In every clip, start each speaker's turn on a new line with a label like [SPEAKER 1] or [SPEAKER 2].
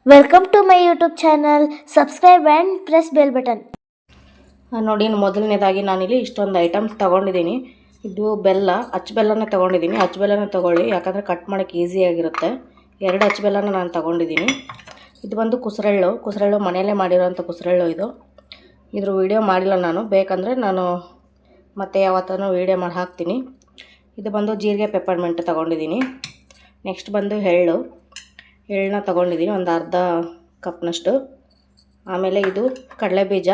[SPEAKER 1] Welcome to my YouTube channel. Subscribe and press bell button.
[SPEAKER 2] ನೋಡಿ ಮೊದಲನೇದಾಗಿ ನಾನಿಲ್ಲಿ ಇಷ್ಟೊಂದು ಐಟಮ್ಸ್ ತೊಗೊಂಡಿದ್ದೀನಿ. ಇದು ಬೆಲ್ಲ, ಅಚ್ಚ ಬೆಲ್ಲನ ತೊಗೊಂಡಿದ್ದೀನಿ. ಅಚ್ಚ ಬೆಲ್ಲನ ತೊಗೊಳ್ಳಿ, ಯಾಕಂದರೆ ಕಟ್ ಮಾಡೋಕ್ಕೆ ಈಸಿಯಾಗಿರುತ್ತೆ. 2 ಅಚ್ಚ ಬೆಲ್ಲನ ನಾನು ತೊಗೊಂಡಿದ್ದೀನಿ. ಇದು ಬಂದು ಕುಸರಳ್ಳು ಮನೆಯಲ್ಲೇ ಮಾಡಿರೋಂಥ ಕುಸರಳ್ಳು ಇದು. ಇದ್ರ ವಿಡಿಯೋ ಮಾಡಿಲ್ಲ ನಾನು, ಬೇಕಂದರೆ ನಾನು ಮತ್ತೆ ಯಾವತ್ತೂ ವಿಡಿಯೋ ಮಾಡಿ ಹಾಕ್ತೀನಿ. ಇದು ಬಂದು ಜೀರಿಗೆ ಪೆಪ್ಪರ್ಮೆಂಟ್ ತೊಗೊಂಡಿದ್ದೀನಿ. ನೆಕ್ಸ್ಟ್ ಬಂದು ಎಳ್ಳನ್ನ ತೊಗೊಂಡಿದ್ದೀನಿ, ಒಂದು ಅರ್ಧ ಕಪ್ನಷ್ಟು. ಆಮೇಲೆ ಇದು ಕಡಲೆ ಬೀಜ,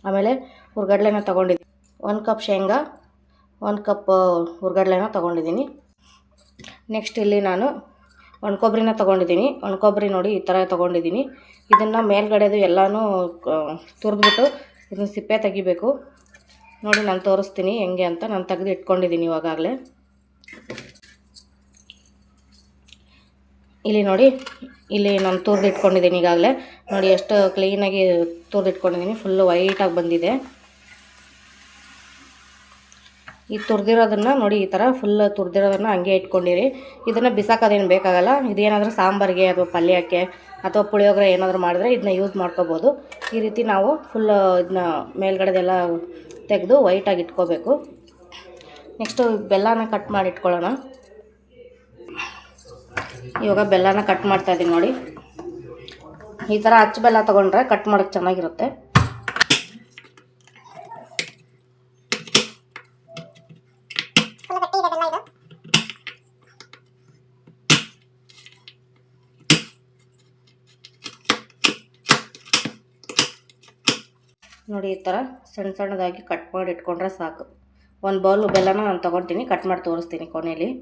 [SPEAKER 2] ಆಮೇಲೆ ಹುರ್ಗಡ್ಲೆನ ತೊಗೊಂಡಿದ್ದೀನಿ. 1 ಕಪ್ ಶೇಂಗಾ, 1 ಕಪ್ ಹುರ್ಗಡ್ಲೆನ ತೊಗೊಂಡಿದ್ದೀನಿ. ನೆಕ್ಸ್ಟ್ ಇಲ್ಲಿ ನಾನು ಒಣ ಕೊಬ್ಬರಿನ ತೊಗೊಂಡಿದ್ದೀನಿ. ಒಣ ಕೊಬ್ಬರಿ ನೋಡಿ ಈ ಥರ ತೊಗೊಂಡಿದ್ದೀನಿ. ಇದನ್ನು ಮೇಲ್ಗಡೆದು ಎಲ್ಲನೂ ತುರಿದ್ಬಿಟ್ಟು ಇದನ್ನು ಸಿಪ್ಪೆ ತೆಗಿಬೇಕು. ನೋಡಿ ನಾನು ತೋರಿಸ್ತೀನಿ ಹೆಂಗೆ ಅಂತ. ನಾನು ತೆಗೆದು ಇಟ್ಕೊಂಡಿದ್ದೀನಿ ಇವಾಗಲೇ. ಇಲ್ಲಿ ನೋಡಿ, ಇಲ್ಲಿ ನಾನು ತುರಿದು ಇಟ್ಕೊಂಡಿದ್ದೀನಿ ಈಗಾಗಲೇ. ನೋಡಿ ಎಷ್ಟು ಕ್ಲೀನಾಗಿ ತುರಿದು ಇಟ್ಕೊಂಡಿದ್ದೀನಿ, ಫುಲ್ಲು ವೈಟಾಗಿ ಬಂದಿದೆ. ಈ ತುರಿದಿರೋದನ್ನು ನೋಡಿ, ಈ ಥರ ಫುಲ್ ತುರಿದಿರೋದನ್ನು ಹಂಗೆ ಇಟ್ಕೊಂಡಿರಿ. ಇದನ್ನು ಬಿಸಾಕೋದೇನು ಬೇಕಾಗಲ್ಲ. ಇದೇನಾದರೂ ಸಾಂಬಾರಿಗೆ ಅಥವಾ ಪಲ್ಯಕ್ಕೆ ಅಥವಾ ಪುಳಿಯೋಗರೆ ಏನಾದರೂ ಮಾಡಿದ್ರೆ ಇದನ್ನ ಯೂಸ್ ಮಾಡ್ಕೋಬೋದು. ಈ ರೀತಿ ನಾವು ಫುಲ್ ಇದನ್ನ ಮೇಲ್ಗಡೆದೆಲ್ಲ ತೆಗೆದು ವೈಟಾಗಿ ಇಟ್ಕೋಬೇಕು. ನೆಕ್ಸ್ಟು ಬೆಲ್ಲನ ಕಟ್ ಮಾಡಿ ಇಟ್ಕೊಳ್ಳೋಣ. ಇವಾಗ ಬೆಲ್ಲನ ಕಟ್ ಮಾಡ್ತಾಯಿದ್ದೀನಿ ನೋಡಿ. ಈ ಥರ ಅಚ್ಚ ಬೆಲ್ಲ ತೊಗೊಂಡ್ರೆ ಕಟ್ ಮಾಡೋಕ್ಕೆ ಚೆನ್ನಾಗಿರುತ್ತೆ. ನೋಡಿ ಈ ಥರ ಸಣ್ಣದಾಗಿ ಕಟ್ ಮಾಡಿ ಇಟ್ಕೊಂಡ್ರೆ ಸಾಕು. 1 ಬೌಲ್ ಬೆಲ್ಲನ ನಾನು ತೊಗೊತೀನಿ, ಕಟ್ ಮಾಡಿ ತೋರಿಸ್ತೀನಿ ಕೊನೆಯಲ್ಲಿ.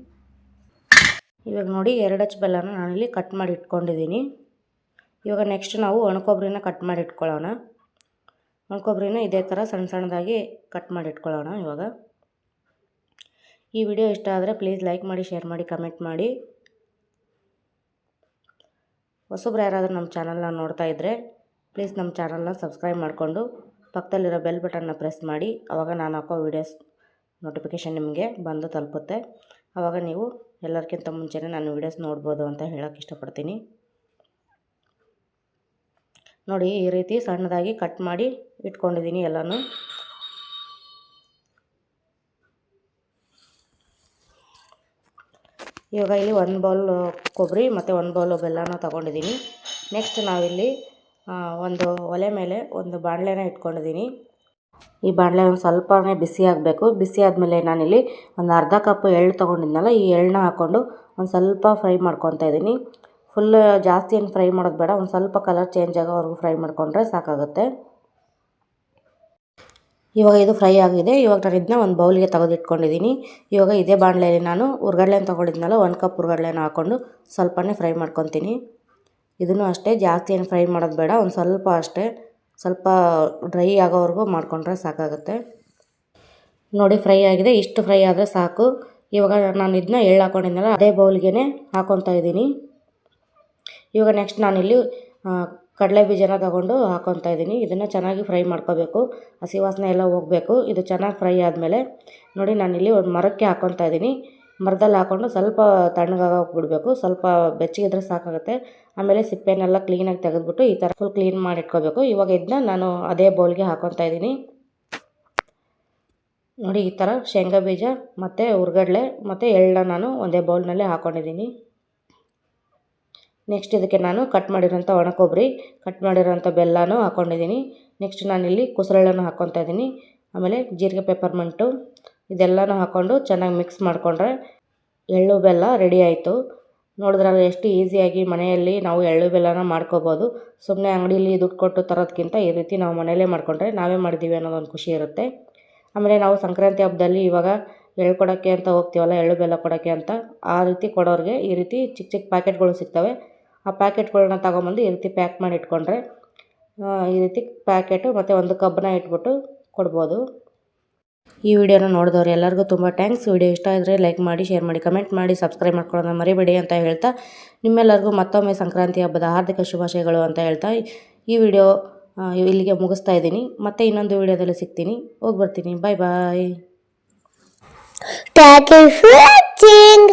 [SPEAKER 2] ಇವಾಗ ನೋಡಿ 2 ಅಚ್ಚ ಬೆಲ್ಲನ ನಾನಿಲ್ಲಿ ಕಟ್ ಮಾಡಿ ಇಟ್ಕೊಂಡಿದ್ದೀನಿ. ಇವಾಗ ನೆಕ್ಸ್ಟ್ ನಾವು ಒಣ ಕೊಬ್ಬರಿನ ಕಟ್ ಮಾಡಿ ಇಟ್ಕೊಳ್ಳೋಣ. ಒಣ ಕೊಬ್ಬರಿನ ಇದೇ ಥರ ಸಣ್ಣದಾಗಿ ಕಟ್ ಮಾಡಿ ಇಟ್ಕೊಳ್ಳೋಣ. ಇವಾಗ ಈ ವಿಡಿಯೋ ಇಷ್ಟ ಆದರೆ ಪ್ಲೀಸ್ ಲೈಕ್ ಮಾಡಿ, ಶೇರ್ ಮಾಡಿ, ಕಮೆಂಟ್ ಮಾಡಿ. ಹೊಸಬ್ರು ಯಾರಾದರೂ ನಮ್ಮ ಚಾನಲ್ನ ನೋಡ್ತಾ ಇದ್ದರೆ ಪ್ಲೀಸ್ ನಮ್ಮ ಚಾನಲ್ನ ಸಬ್ಸ್ಕ್ರೈಬ್ ಮಾಡಿಕೊಂಡು ಪಕ್ಕದಲ್ಲಿರೋ ಬೆಲ್ ಬಟನ್ನ ಪ್ರೆಸ್ ಮಾಡಿ. ಆವಾಗ ನಾನು ಹಾಕೋ ವೀಡಿಯೋಸ್ ನೋಟಿಫಿಕೇಷನ್ ನಿಮಗೆ ಬಂದು ತಲುಪುತ್ತೆ. ಆವಾಗ ನೀವು ಎಲ್ಲರಿಗಿಂತ ಮುಂಚೆನೇ ನಾನು ವೀಡಿಯೋಸ್ ನೋಡ್ಬೋದು ಅಂತ ಹೇಳೋಕ್ಕೆ ಇಷ್ಟಪಡ್ತೀನಿ. ನೋಡಿ ಈ ರೀತಿ ಸಣ್ಣದಾಗಿ ಕಟ್ ಮಾಡಿ ಇಟ್ಕೊಂಡಿದ್ದೀನಿ ಎಲ್ಲನೂ. ಇವಾಗ ಇಲ್ಲಿ 1 ಬೌಲ್ ಕೊಬ್ಬರಿ ಮತ್ತು 1 ಬೌಲ್ ಬೆಲ್ಲನ ತೊಗೊಂಡಿದ್ದೀನಿ. ನೆಕ್ಸ್ಟ್ ನಾವಿಲ್ಲಿ ಒಂದು ಒಲೆ ಮೇಲೆ ಒಂದು ಬಾಣಲೆನ ಇಟ್ಕೊಂಡಿದ್ದೀನಿ. ಈ ಬಾಣಲೆ ಒಂದು ಸ್ವಲ್ಪನೇ ಬಿಸಿ ಆಗಬೇಕು. ಬಿಸಿ ಆದಮೇಲೆ ನಾನಿಲ್ಲಿ ಒಂದು ಅರ್ಧ ಕಪ್ ಎಳ್ಳು ತೊಗೊಂಡಿದ್ನಲ್ಲ, ಈ ಎಳ್ಳನ್ನ ಹಾಕ್ಕೊಂಡು ಒಂದು ಸ್ವಲ್ಪ ಫ್ರೈ ಮಾಡ್ಕೊತಾ ಇದ್ದೀನಿ. ಫುಲ್ ಜಾಸ್ತಿ ಏನು ಫ್ರೈ ಮಾಡೋದು ಬೇಡ, ಒಂದು ಸ್ವಲ್ಪ ಕಲರ್ ಚೇಂಜ್ ಆಗೋವರೆಗೂ ಫ್ರೈ ಮಾಡಿಕೊಂಡ್ರೆ ಸಾಕಾಗುತ್ತೆ. ಇವಾಗ ಇದು ಫ್ರೈ ಆಗಿದೆ. ಇವಾಗ ನಾನು ಇದನ್ನ ಒಂದು ಬೌಲ್ಗೆ ತೆಗೆದಿಟ್ಕೊಂಡಿದ್ದೀನಿ. ಇವಾಗ ಇದೇ ಬಾಣಲೆಯಲ್ಲಿ ನಾನು ಹುರ್ಗಡ್ಲೆನ ತೊಗೊಂಡಿದ್ನಲ್ಲ, 1 ಕಪ್ ಹುರ್ಗಡ್ಲೆನ ಹಾಕ್ಕೊಂಡು ಸ್ವಲ್ಪನೇ ಫ್ರೈ ಮಾಡ್ಕೊತೀನಿ. ಇದನ್ನು ಅಷ್ಟೇ ಜಾಸ್ತಿ ಏನು ಫ್ರೈ ಮಾಡೋದು ಬೇಡ, ಒಂದು ಸ್ವಲ್ಪ ಅಷ್ಟೇ, ಸ್ವಲ್ಪ ಡ್ರೈ ಆಗೋವರೆಗೂ ಮಾಡಿಕೊಂಡ್ರೆ ಸಾಕಾಗುತ್ತೆ. ನೋಡಿ ಫ್ರೈ ಆಗಿದೆ, ಇಷ್ಟು ಫ್ರೈ ಆದರೆ ಸಾಕು. ಇವಾಗ ನಾನು ಇದನ್ನ ಎಳ್ಳು ಹಾಕ್ಕೊಂಡಿದ್ನಲ್ಲ ಅದೇ ಬೌಲ್ಗೆ ಹಾಕ್ಕೊತಾ ಇದ್ದೀನಿ. ಇವಾಗ ನೆಕ್ಸ್ಟ್ ನಾನಿಲ್ಲಿ ಕಡಲೆ ಬೀಜನ ತೊಗೊಂಡು ಹಾಕ್ಕೊತಾ ಇದ್ದೀನಿ. ಇದನ್ನು ಚೆನ್ನಾಗಿ ಫ್ರೈ ಮಾಡ್ಕೋಬೇಕು, ಹಸಿ ವಾಸನೆ ಎಲ್ಲ ಹೋಗಬೇಕು. ಇದು ಚೆನ್ನಾಗಿ ಫ್ರೈ ಆದಮೇಲೆ ನೋಡಿ ನಾನಿಲ್ಲಿ ಒಂದು ಮರಕ್ಕೆ ಹಾಕ್ಕೊತಾ ಇದ್ದೀನಿ. ಮರದಲ್ಲಿ ಹಾಕ್ಕೊಂಡು ಸ್ವಲ್ಪ ತಣ್ಣಗಾಗೋಕೆ ಬಿಡಬೇಕು. ಸ್ವಲ್ಪ ಬೆಚ್ಚಗಿದ್ರೆ ಸಾಕಾಗುತ್ತೆ. ಆಮೇಲೆ ಸಿಪ್ಪೆನೆಲ್ಲ ಕ್ಲೀನಾಗಿ ತೆಗೆದುಬಿಟ್ಟು ಈ ಥರ ಫುಲ್ ಕ್ಲೀನ್ ಮಾಡಿ ಇಟ್ಕೋಬೇಕು. ಇವಾಗ ಇದನ್ನ ನಾನು ಅದೇ ಬೌಲ್ಗೆ ಹಾಕ್ಕೊತಾ ಇದ್ದೀನಿ. ನೋಡಿ ಈ ಥರ ಶೇಂಗಾ ಬೀಜ ಮತ್ತು ಹುರ್ಗಡ್ಲೆ ಮತ್ತು ಎಳ್ಳನ್ನ ನಾನು ಒಂದೇ ಬೌಲ್ನಲ್ಲೇ ಹಾಕ್ಕೊಂಡಿದ್ದೀನಿ. ನೆಕ್ಸ್ಟ್ ಇದಕ್ಕೆ ನಾನು ಕಟ್ ಮಾಡಿರೋಂಥ ಒಣ ಕೊಬ್ಬರಿ, ಕಟ್ ಮಾಡಿರೋಂಥ ಬೆಲ್ಲನೂ ಹಾಕ್ಕೊಂಡಿದ್ದೀನಿ. ನೆಕ್ಸ್ಟ್ ನಾನಿಲ್ಲಿ ಕುಸರಳ್ಳನ್ನು ಹಾಕ್ಕೊತಾ ಇದ್ದೀನಿ. ಆಮೇಲೆ ಜೀರಿಗೆ ಪೆಪ್ಪರ್ಮೆಂಟು ಇದೆಲ್ಲನೂ ಹಾಕ್ಕೊಂಡು ಚೆನ್ನಾಗಿ ಮಿಕ್ಸ್ ಮಾಡಿಕೊಂಡ್ರೆ ಎಳ್ಳು ಬೆಲ್ಲ ರೆಡಿ ಆಯಿತು. ನೋಡಿದ್ರಲ್ಲ ಎಷ್ಟು ಈಸಿಯಾಗಿ ಮನೆಯಲ್ಲಿ ನಾವು ಎಳ್ಳು ಬೆಲ್ಲನ ಮಾಡ್ಕೋಬೋದು. ಸುಮ್ಮನೆ ಅಂಗಡಿಯಲ್ಲಿ ದುಡ್ಡು ಕೊಟ್ಟು ತರೋದಕ್ಕಿಂತ ಈ ರೀತಿ ನಾವು ಮನೆಯಲ್ಲೇ ಮಾಡಿಕೊಂಡ್ರೆ ನಾವೇ ಮಾಡಿದ್ದೀವಿ ಅನ್ನೋದೊಂದು ಖುಷಿ ಇರುತ್ತೆ. ಆಮೇಲೆ ನಾವು ಸಂಕ್ರಾಂತಿ ಹಬ್ಬದಲ್ಲಿ ಇವಾಗ ಎಳ್ಳು ಕೊಡೋಕ್ಕೆ ಅಂತ ಹೋಗ್ತೀವಲ್ಲ, ಎಳ್ಳು ಬೆಲ್ಲ ಕೊಡೋಕ್ಕೆ ಅಂತ, ಆ ರೀತಿ ಕೊಡೋರಿಗೆ ಈ ರೀತಿ ಚಿಕ್ಕ ಚಿಕ್ಕ ಪ್ಯಾಕೆಟ್ಗಳು ಸಿಗ್ತವೆ. ಆ ಪ್ಯಾಕೆಟ್ಗಳನ್ನ ತಗೊಂಬಂದು ಈ ರೀತಿ ಪ್ಯಾಕ್ ಮಾಡಿ ಇಟ್ಕೊಂಡ್ರೆ ಈ ರೀತಿ ಪ್ಯಾಕೆಟು ಮತ್ತು ಒಂದು ಕಬ್ಬನ್ನ ಇಟ್ಬಿಟ್ಟು ಕೊಡ್ಬೋದು. ಈ ವಿಡಿಯೋನ ನೋಡಿದವ್ರು ಎಲ್ಲರಿಗೂ ತುಂಬ ಥ್ಯಾಂಕ್ಸ್. ವಿಡಿಯೋ ಇಷ್ಟ ಆದರೆ ಲೈಕ್ ಮಾಡಿ, ಶೇರ್ ಮಾಡಿ, ಕಮೆಂಟ್ ಮಾಡಿ, ಸಬ್ಸ್ಕ್ರೈಬ್ ಮಾಡ್ಕೊಳ್ಳೋದನ್ನ ಮರಿಬೇಡಿ ಅಂತ ಹೇಳ್ತಾ, ನಿಮ್ಮೆಲ್ಲರಿಗೂ ಮತ್ತೊಮ್ಮೆ ಸಂಕ್ರಾಂತಿ ಹಬ್ಬದ ಹಾರ್ದಿಕ ಶುಭಾಶಯಗಳು ಅಂತ ಹೇಳ್ತಾ ಈ ವಿಡಿಯೋ ಇಲ್ಲಿಗೆ ಮುಗಿಸ್ತಾ ಇದ್ದೀನಿ. ಮತ್ತೆ ಇನ್ನೊಂದು ವಿಡಿಯೋದಲ್ಲಿ ಸಿಗ್ತೀನಿ. ಹೋಗಿ ಬರ್ತೀನಿ. ಬಾಯ್ ಬಾಯ್.
[SPEAKER 1] Thank you for watching.